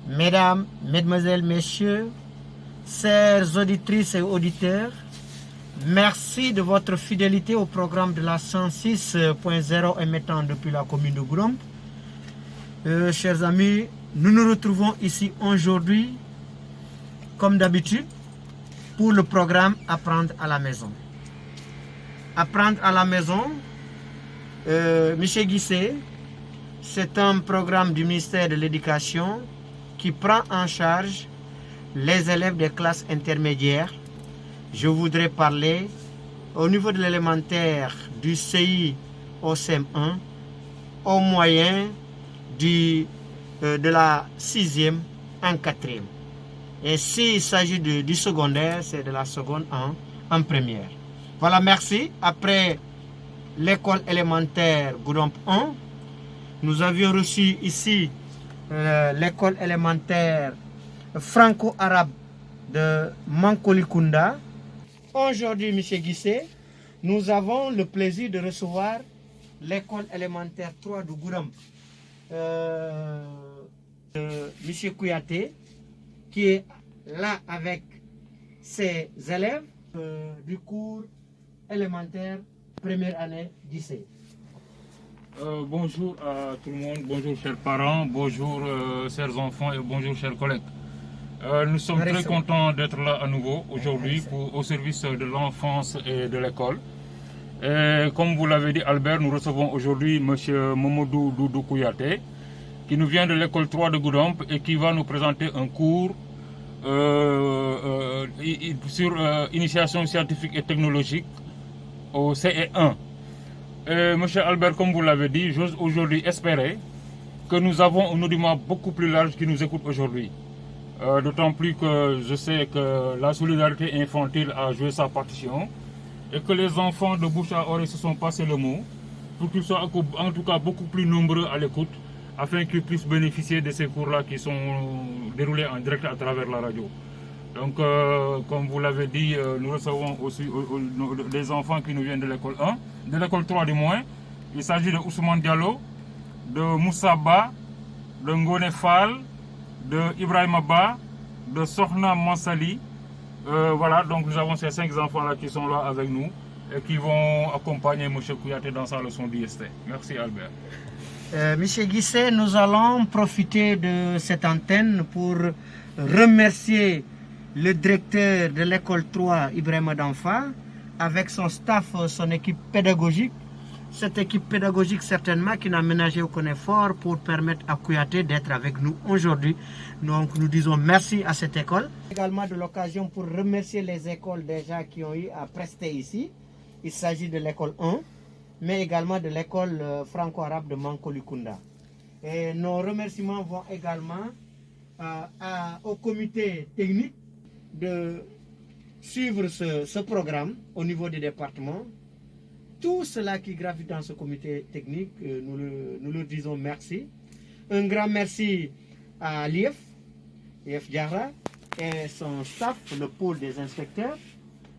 Mesdames, Mesdemoiselles, Messieurs, chères auditrices et auditeurs, merci de votre fidélité au programme de la 106.0 émettant depuis la commune de Goudomp. Chers amis, nous nous retrouvons ici aujourd'hui, comme d'habitude, pour le programme Apprendre à la maison. Apprendre à la maison, Monsieur Guissé, c'est un programme du ministère de l'Éducation qui prend en charge les élèves des classes intermédiaires. Je voudrais parler au niveau de l'élémentaire du CI au CM1, au moyen de la 6e en 4e. Et s'il s'agit du secondaire, c'est de la seconde en première. Voilà, merci. Après l'école élémentaire Goudomp 1, nous avions reçu ici l'école élémentaire franco-arabe de Mankolikunda. Aujourd'hui, M. Guissé, nous avons le plaisir de recevoir l'école élémentaire 3 de Goudomp. M. Kouyaté, qui est là avec ses élèves du cours élémentaire première année lycée. Bonjour à tout le monde, bonjour chers parents, bonjour chers enfants et bonjour chers collègues. Nous sommes très contents d'être là à nouveau aujourd'hui au service de l'enfance et de l'école. Et comme vous l'avez dit Albert, nous recevons aujourd'hui M. Momodou Doudou Kouyaté qui nous vient de l'école 3 de Goudomp et qui va nous présenter un cours sur initiation scientifique et technologique au CE1. Monsieur Albert, comme vous l'avez dit, j'ose aujourd'hui espérer que nous avons un audimat beaucoup plus large qui nous écoute aujourd'hui. D'autant plus que je sais que la solidarité infantile a joué sa partition et que les enfants de bouche à oreille se sont passés le mot pour qu'ils soient en tout cas beaucoup plus nombreux à l'écoute afin qu'ils puissent bénéficier de ces cours-là qui sont déroulés en direct à travers la radio. Donc, comme vous l'avez dit, nous recevons aussi des enfants qui nous viennent de l'école 1, de l'école 3 du moins. Il s'agit de Ousmane Diallo, de Moussa Ba, de Ngone Fall, de Ibrahima Ba, de Sohna Mansali. Voilà, donc nous avons ces 5 enfants-là qui sont là avec nous et qui vont accompagner M. Kouyaté dans sa leçon d'IST. Merci Albert. Monsieur Guissé, nous allons profiter de cette antenne pour remercier le directeur de l'école 3, Ibrahima Danfa, avec son staff, son équipe pédagogique. Cette équipe pédagogique certainement qui n'a ménagé aucun effort pour permettre à Kouyaté d'être avec nous aujourd'hui. Donc nous disons merci à cette école. Également de l'occasion pour remercier les écoles déjà qui ont eu à prester ici. Il s'agit de l'école 1, mais également de l'école franco-arabe de Mankolikunda. Et nos remerciements vont également au comité technique de suivre ce programme au niveau du département. Tout cela qui gravite dans ce comité technique, nous leur disons merci. Un grand merci à l'IF Diarra et son staff, le pôle des inspecteurs,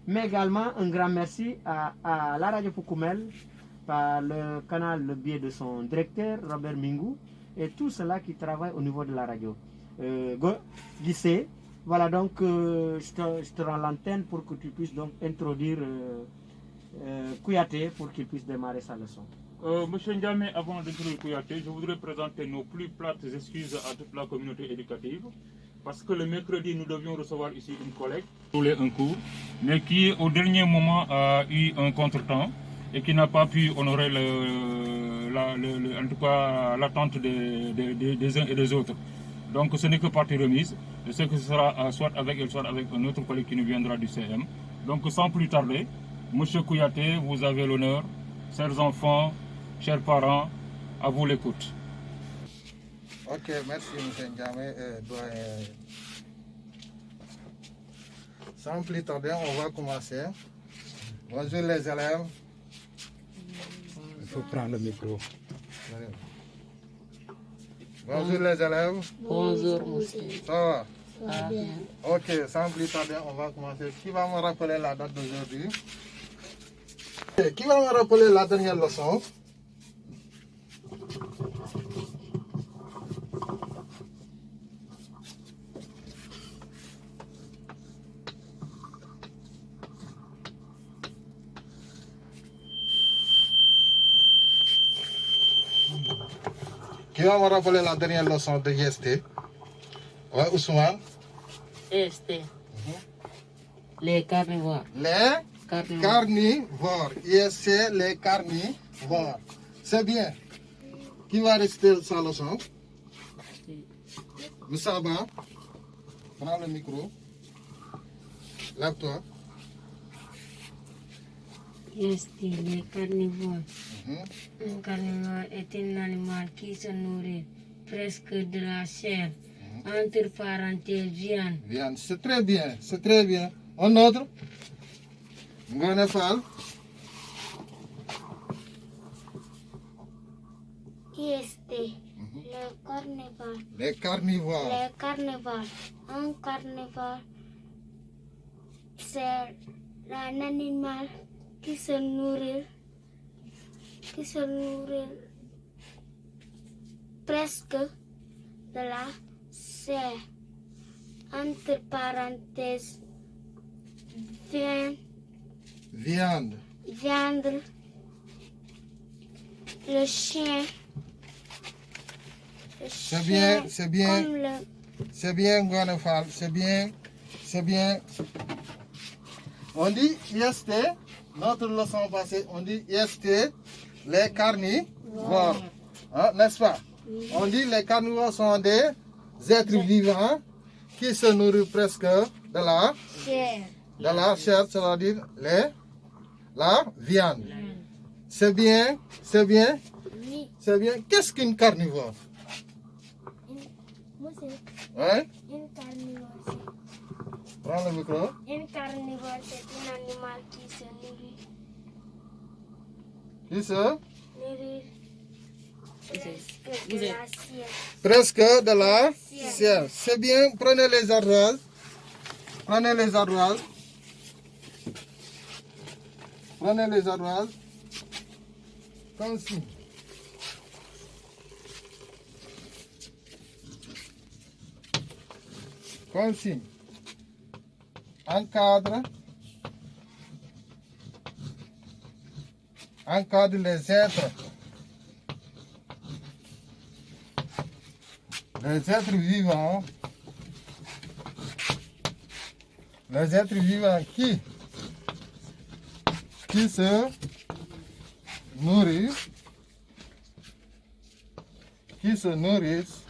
mais également un grand merci à la radio Poukoumel, par le canal, le biais de son directeur, Robert Mingou, et tout cela qui travaille au niveau de la radio. Guissé, voilà donc, je te rends l'antenne pour que tu puisses donc introduire Kouyaté pour qu'il puisse démarrer sa leçon. Monsieur Ndiamé, avant d'introduire Kouyaté, je voudrais présenter nos plus plates excuses à toute la communauté éducative. Parce que le mercredi, nous devions recevoir ici une collègue, un cours, mais qui au dernier moment a eu un contretemps et qui n'a pas pu honorer en tout cas l'attente des uns et des autres. Donc ce n'est que partie remise. Je sais que ce sera soit avec elle, soit avec un autre collègue qui nous viendra du CM. Donc sans plus tarder, M. Kouyaté, vous avez l'honneur, chers enfants, chers parents, à vous l'écoute. Ok, merci M. Ndiamé, doyen. Sans plus tarder, on va commencer. Bonjour les élèves. Il faut prendre le micro. Bonjour les élèves. Bonjour, monsieur. Ça va? Ok, sans plus tarder, on va commencer. Qui va me rappeler la date d'aujourd'hui? Ok, qui va me rappeler la dernière leçon? Qui va me rappeler la dernière leçon de IST? Ouais, Ousmane? Este. Les carnivores. Les Carnivores. carnivores. IST, les carnivores. C'est bien. Qui va réciter sa leçon? Moussaba, prends le micro. Lève-toi. Este, les carnivores. Mhm. Un carnivore est un animal qui se nourrit presque de la chair, entre parenthèses viande. Bien, c'est très bien, c'est très bien. Un autre? Ngone Fall. Este, les carnivores. Les carnivores. Les carnivores. Un carnivore, c'est un animal qui se nourrit presque de la chair, entre parenthèses Viande. viande. Le chien. C'est bien, c'est bien. Comme le C'est bien, Ngone Fall. C'est bien, c'est bien. On dit IST, notre leçon passée, on dit IST, les carnivores. Hein, n'est-ce pas? On dit les carnivores sont des êtres vivants qui se nourrissent presque de la chair, c'est-à-dire la viande. C'est bien, c'est bien, c'est bien. Qu'est-ce qu'une carnivore? Hein? Une carnivore, Prends le micro. une carnivore, c'est un animal qui se nourrit Qui se? presque de la chair. Presque de la chair. C'est bien. Prenez les ardoises. Prenez les ardoises. Prenez les ardoises. Consigne. Consigne. Encadre. Encadre les êtres. Les êtres vivants. Les êtres vivants qui se nourrissent. Qui se nourrissent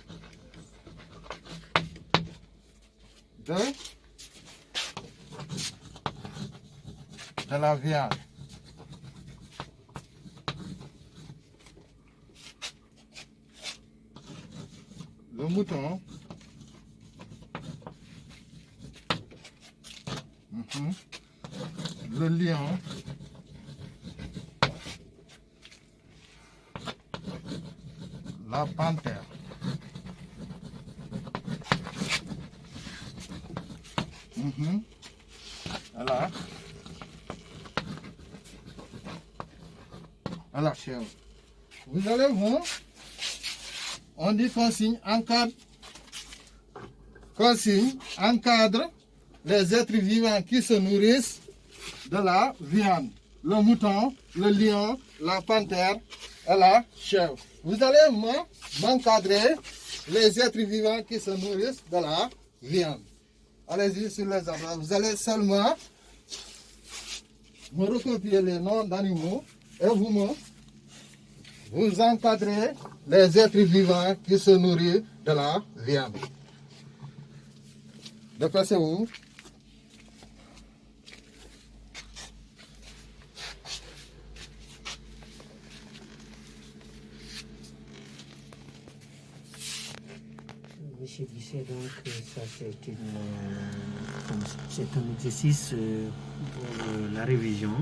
de la viande. Le mouton, le lion, la panthère. Voilà. Voilà, chèvre. Vous allez voir, on dit consigne, encadre. Consigne, encadre les êtres vivants qui se nourrissent de la viande. Le mouton, le lion, la panthère et la chèvre. Vous allez m'encadrer les êtres vivants qui se nourrissent de la viande. Allez-y sur les arbres. Vous allez seulement me recopier les noms d'animaux et vous encadrez les êtres vivants qui se nourrissent de la viande. Déplacez-vous. Monsieur Guisset, donc ça c'est un exercice pour la révision,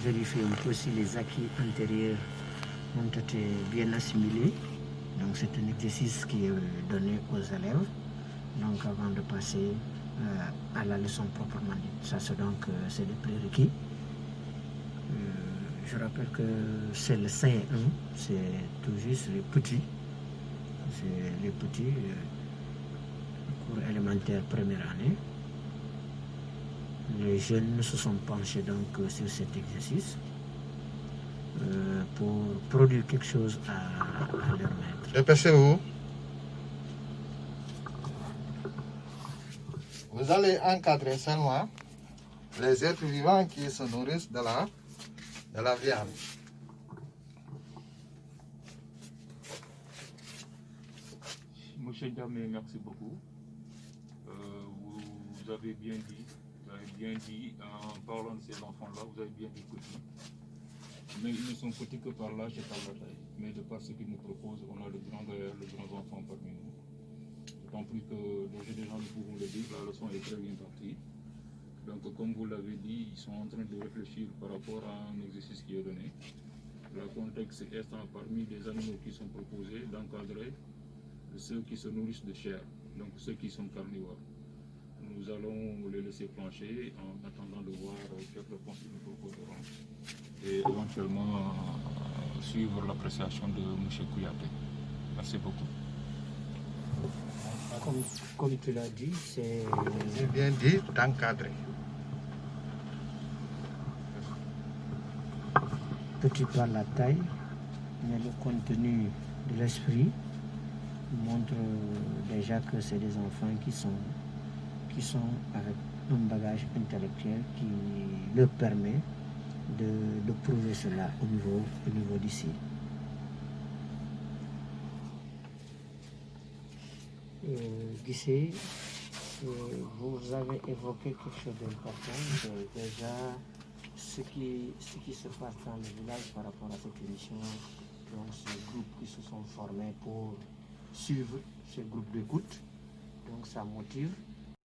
vérifier un peu si les acquis antérieurs ont été bien assimilés. Donc c'est un exercice qui est donné aux élèves donc avant de passer à la leçon proprement dite. Ça, c'est donc c'est des prérequis. Je rappelle que c'est le CE1, c'est tout juste les petits. C'est les petits, cours élémentaire première année. Les jeunes se sont penchés donc sur cet exercice pour produire quelque chose à leur maître. Dépêchez-vous. Vous allez encadrer seulement les êtres vivants qui se nourrissent de la viande. Monsieur Diamé, merci beaucoup. Vous avez bien dit, en parlant de ces enfants-là, vous avez bien dit petits. Mais ils ne sont petits que par l'âge et par la taille. Mais de par ce qu'ils nous proposent, on a le grand enfant parmi nous. D'autant plus que, déjà nous pouvons le dire, la leçon est très bien partie. Donc comme vous l'avez dit, ils sont en train de réfléchir par rapport à un exercice qui est donné. Le contexte étant parmi les animaux qui sont proposés d'encadrer ceux qui se nourrissent de chair, donc ceux qui sont carnivores. Nous allons les laisser plancher en attendant de voir quelle réponse ils nous proposeront et éventuellement suivre l'appréciation de M. Kouyaté. Merci beaucoup. Comme tu l'as dit, c'est... J'ai bien dit d'encadrer. Petit par la taille, mais le contenu de l'esprit montre déjà que c'est des enfants qui sont avec un bagage intellectuel qui leur permet de prouver cela au niveau d'ici. Guissé, vous avez évoqué quelque chose d'important, c'est déjà ce qui se passe dans le village par rapport à cette émission. Donc ces groupes qui se sont formés pour suivre ces groupes d'écoute, donc ça motive.